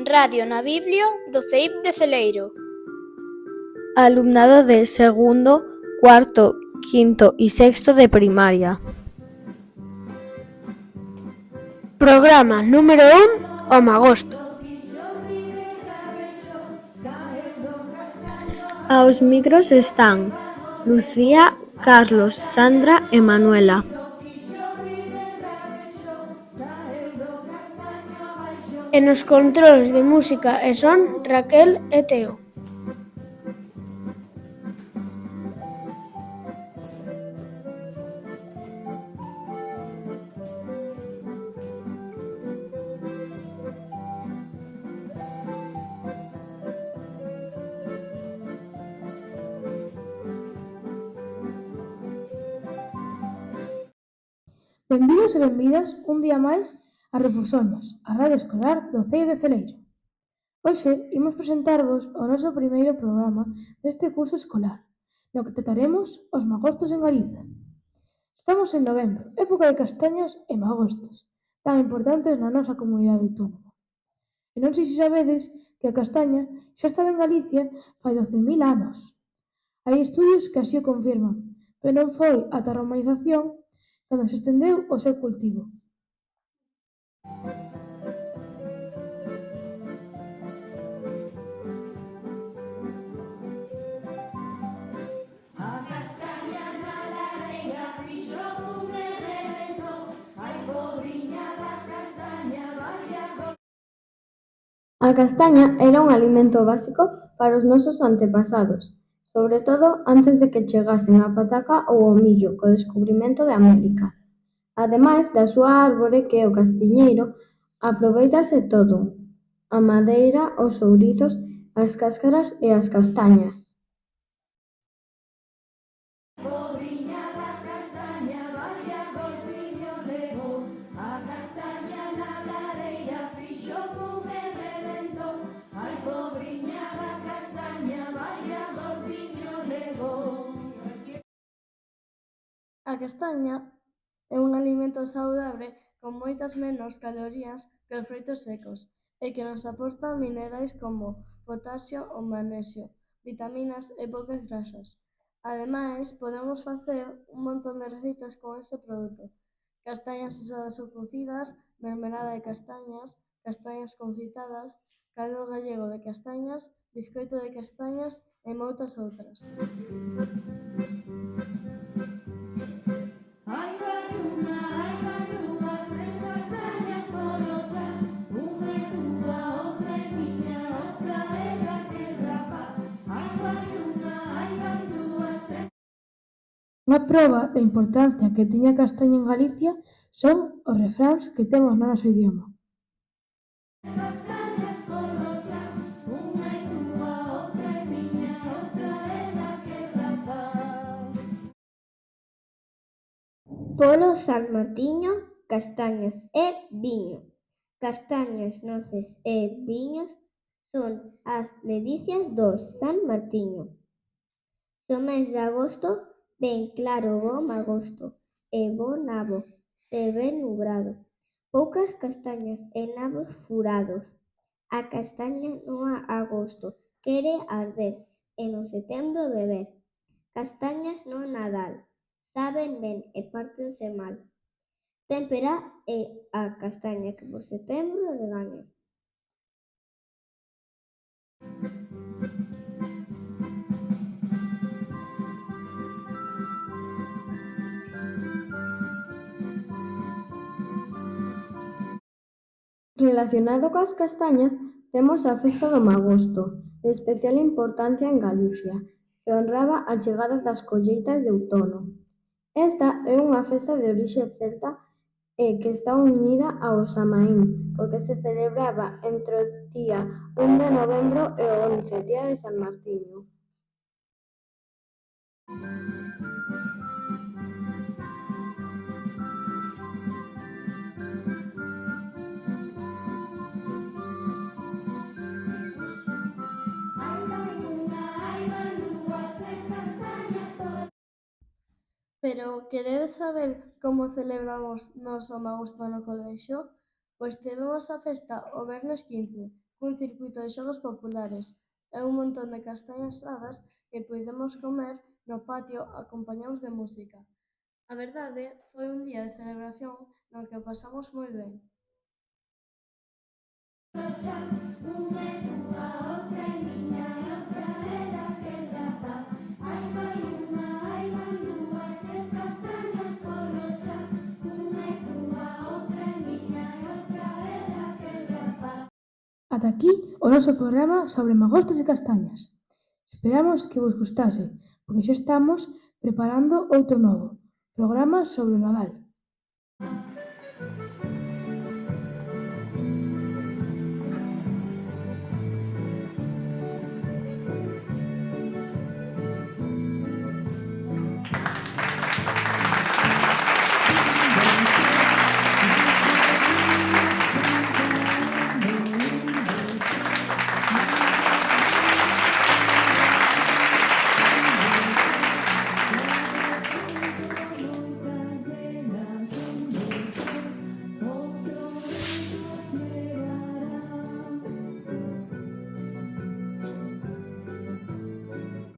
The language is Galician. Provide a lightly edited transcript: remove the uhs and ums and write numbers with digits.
Radio na Biblio do CEIP de Celeiro. Alumnado de segundo, cuarto, quinto y sexto de primaria. Programa número 1, o Magosto. Aos micros están Lucía, Carlos, Sandra e Manuela. E nos controles de música e son Raquel e Teo. Benvidos e benvidas un día máis a Refusoños, a radio escolar do CEIP de Celeiro. Hoxe imos presentarvos o noso primeiro programa deste curso escolar, no que trataremos os magostos en Galiza. Estamos en novembro, época de castañas e magostos, tan importantes na nosa comunidade autónoma. E non sei se sabedes que a castaña xa estaba en Galicia fai 12.000 anos. Hai estudios que así o confirman, pero non foi ata a romanización cando se estendeu o seu cultivo. A castaña era un alimento básico para os nosos antepasados, sobre todo antes de que chegasen a pataca ou o millo co descubrimento de América. Ademais da súa árbore, que é o castiñeiro, aprovéitase todo: a madeira, os ourizos, as cáscaras e as castañas. A castaña é un alimento saudable con moitas menos calorías que os froitos secos e que nos aporta minerais como potasio ou magnesio, vitaminas e poucas grasas. Ademais, podemos facer un montón de receitas con ese produto: castañas asadas ou cocidas, mermelada de castañas, castañas confitadas, caldo gallego de castañas, biscoito de castañas e moitas outras. Unha proba da importancia que tiña a castaña en Galicia son os refráns que temos no noso idioma. Polo San Martiño, castañas e viño. Castañas, noces e viños son as delicias do San Martiño. Do mes de agosto ven claro bo magosto e bo nabo se ven nubrado. Poucas castañas e nabos furados. A castaña no agosto quere arder e no setembro beber. Castañas no Nadal saben ben e pártense mal. Témpera é a castaña que por setembro regaña. Relacionado coas castañas, temos a festa do magosto, de especial importancia en Galicia, que honraba a chegada das colleitas de outono. Esta é unha festa de orixe celta e que está unida ao Samaín, porque se celebraba entre o día 1 de novembro e o 11, día de San Martiño. Pero queredes saber como celebramos nós o magosto no colexio? Pois tivemos a festa o venres 15, cun circuito de xogos populares e un montón de castañas asadas que podemos comer no patio acompañados de música. A verdade, foi un día de celebración no que o pasamos moi ben. Ata aquí o noso programa sobre magostas e castañas. Esperamos que vos gustase, porque xa estamos preparando outro novo programa sobre o Nadal.